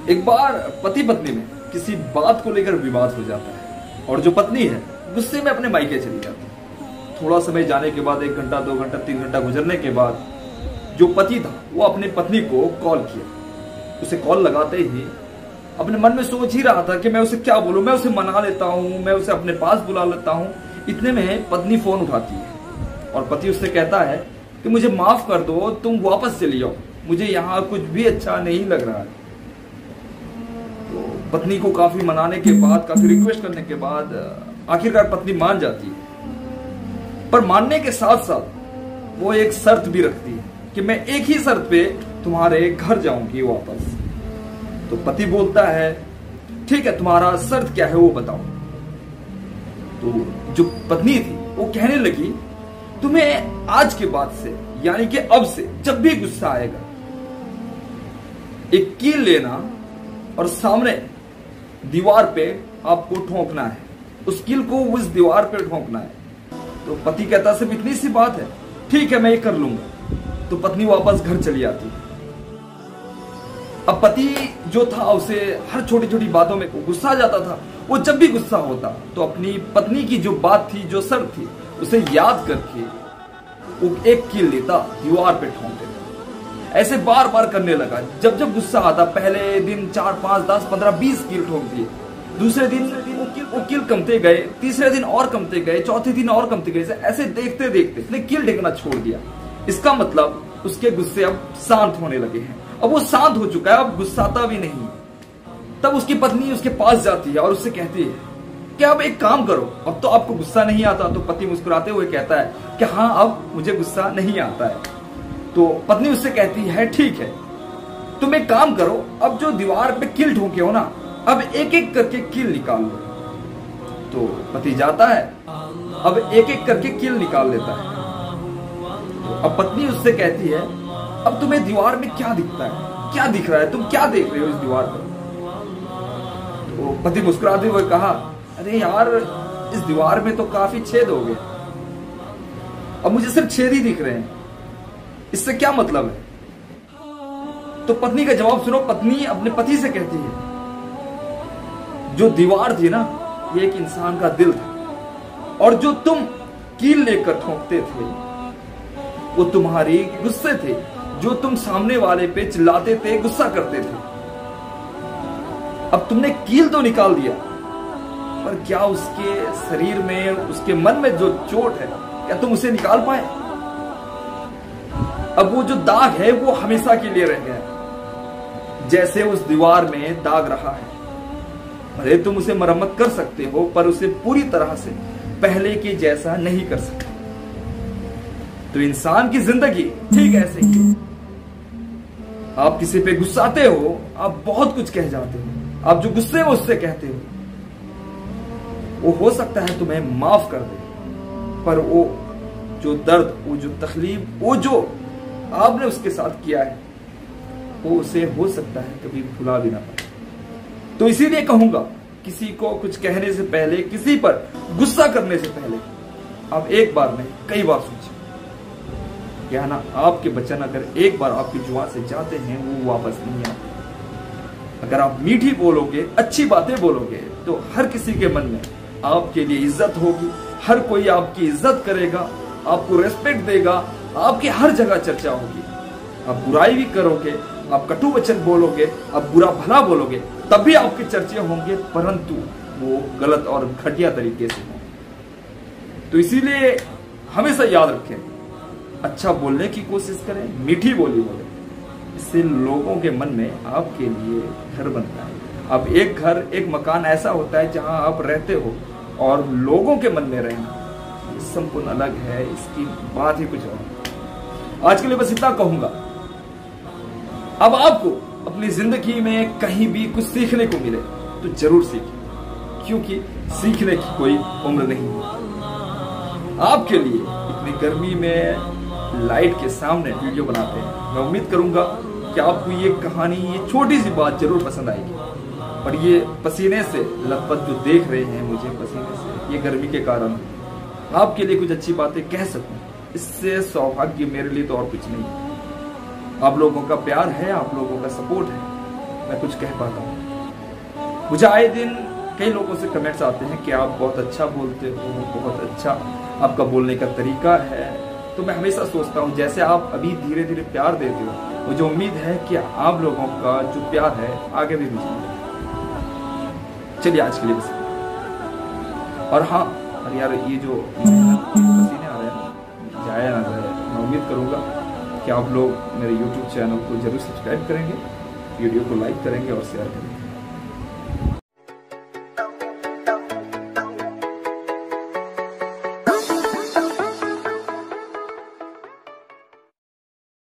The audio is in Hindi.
एक बार पति पत्नी में किसी बात को लेकर विवाद हो जाता है और जो पत्नी है गुस्से में अपने मायके चली जाती है। थोड़ा समय जाने के बाद 1 घंटा 2 घंटा 3 घंटा गुजरने के बाद जो पति था वो अपनी पत्नी को कॉल किया। उसे कॉल लगाते ही अपने मन में सोच ही रहा था कि मैं उसे क्या बोलूं, मैं उसे मना लेता हूं, मैं उसे अपने पास बुला लेता हूं। इतने में पत्नी फोन उठाती है और पति उससे कहता है कि मुझे माफ कर दो, तुम वापस चली जाओ, मुझे यहाँ कुछ भी अच्छा नहीं लग रहा है। तो पत्नी को काफी मनाने के बाद, काफी रिक्वेस्ट करने के बाद आखिरकार पत्नी मान जाती है। पर मानने के साथ साथ वो एक शर्त भी रखती है कि मैं एक ही शर्त पे तुम्हारे घर जाऊंगी वापस। तो पति बोलता है ठीक है, तुम्हारा शर्त क्या है वो बताओ। तो जो पत्नी थी वो कहने लगी तुम्हें आज के बाद से यानी कि अब से जब भी गुस्सा आएगा एक कील लेना और सामने दीवार पे आपको ठोकना है, उस कील को उस दीवार पे ठोकना है। तो पति कहता सिर्फ इतनी सी बात है, ठीक है मैं ये कर लूंगा। तो पत्नी वापस घर चली आती है। अब पति जो था उसे हर छोटी छोटी बातों में गुस्सा आ जाता था। वो जब भी गुस्सा होता तो अपनी पत्नी की जो बात थी, जो शर्त थी, उसे याद करके वो एक कील लेता, दीवार पे ठोक देता। ऐसे बार बार करने लगा। जब जब गुस्सा आता, पहले दिन 4 5 10 15 20 कील ठोक दिए। दूसरे दिन वो कील कमते गए, तीसरे दिन और कमते गए, चौथे दिन और कमते गए। ऐसे देखते देखते उसने कील टेकना छोड़ दिया। इसका मतलब उसके गुस्से अब शांत होने लगे हैं। अब वो शांत हो चुका है, अब गुस्साता भी नहीं। तब उसकी पत्नी उसके पास जाती है और उससे कहती है कि अब एक काम करो, अब तो आपको गुस्सा नहीं आता। तो पति मुस्कुराते हुए कहता है कि हाँ अब मुझे गुस्सा नहीं आता है। तो पत्नी उससे कहती है ठीक है, तुम एक काम करो, अब जो दीवार पे कील ठोके हो ना, अब एक एक करके कील निकाल लो। तो पति जाता है, अब एक एक करके कील निकाल लेता है। तो अब पत्नी उससे कहती है अब तुम्हें दीवार में क्या दिखता है, क्या दिख रहा है, तुम क्या देख रहे हो इस दीवार पर? तो पति मुस्कुराते हुए कहा अरे यार इस दीवार में तो काफी छेद हो गए, अब मुझे सिर्फ छेद ही दिख रहे हैं, इससे क्या मतलब है? तो पत्नी का जवाब सुनो। पत्नी अपने पति से कहती है जो दीवार थी ना ये एक इंसान का दिल था और जो तुम कील लेकर ठोकते थे वो तुम्हारी गुस्से थे, जो तुम सामने वाले पे चिल्लाते थे, गुस्सा करते थे। अब तुमने कील तो निकाल दिया पर क्या उसके शरीर में, उसके मन में जो चोट है क्या तुम उसे निकाल पाए? अब वो जो दाग है वो हमेशा के लिए रह गया, जैसे उस दीवार में दाग रहा है। अरे तुम उसे मरम्मत कर सकते हो पर उसे पूरी तरह से पहले के जैसा नहीं कर सकते। तो इंसान की जिंदगी ठीक ऐसे ही। आप किसी पे गुस्साते हो, आप बहुत कुछ कह जाते हो, आप जो गुस्से में उससे कहते हो वो हो सकता है तुम्हें माफ कर दे, पर वो जो दर्द, वो जो तकलीफ, वो जो आपने उसके साथ किया है वो उसे हो सकता है कभी भुला भी ना पाए। तो इसीलिए कहूंगा किसी को कुछ कहने से पहले, किसी पर गुस्सा करने से पहले आप एक बार नहीं कई बार सोचिए। क्या ना आपके वचन अगर एक बार आपकी जुबान से जाते हैं वो वापस नहीं आते। अगर आप मीठी बोलोगे, अच्छी बातें बोलोगे तो हर किसी के मन में आपके लिए इज्जत होगी, हर कोई आपकी इज्जत करेगा, आपको रेस्पेक्ट देगा, आपकी हर जगह चर्चा होगी। आप बुराई भी करोगे, आप कटु वचन बोलोगे, आप बुरा भला बोलोगे, तब भी आपके चर्चे होंगे, परंतु वो गलत और घटिया तरीके से होंगे। तो इसीलिए हमेशा याद रखें, अच्छा बोलने की कोशिश करें, मीठी बोली बोले, इससे लोगों के मन में आपके लिए घर बनता है। अब एक घर, एक मकान ऐसा होता है जहां आप रहते हो और लोगों के मन में रहना संपूर्ण अलग है, इसकी बात ही कुछ और। आज के लिए बस इतना कहूंगा। अब आपको अपनी जिंदगी में कहीं भी कुछ सीखने को मिले तो जरूर सीखें, क्योंकि सीखने की कोई उम्र नहीं है। आपके लिए इतनी गर्मी में लाइट के सामने वीडियो बनाते हैं। मैं उम्मीद करूंगा कि आपको ये कहानी, ये छोटी सी बात जरूर पसंद आएगी। और ये पसीने से लथपथ जो देख रहे हैं मुझे पसीने से, ये गर्मी के कारण आपके लिए कुछ अच्छी बातें कह सकूं, इससे सौभाग्य मेरे लिए तो और कुछ नहीं है। आप लोगों का प्यार है, आप लोगों का सपोर्ट है, मैं कुछ कह पाता हूँ। मुझे आए दिन कई लोगों से कमेंट्स आते हैं कि आप बहुत अच्छा बोलते हो, बहुत अच्छा आपका बोलने का तरीका है। तो मैं हमेशा सोचता हूँ जैसे आप अभी धीरे धीरे प्यार देते हो, मुझे उम्मीद है कि आप लोगों का जो प्यार है आगे भी मिलेगा। चलिए आज के लिए बस। और हाँ, और यार ये जो पसीने आ रहे हैं जाया ना जाए, मैं उम्मीद करूँगा कि आप लोग मेरे YouTube चैनल को जरूर सब्सक्राइब करेंगे, वीडियो को लाइक करेंगे और शेयर करेंगे।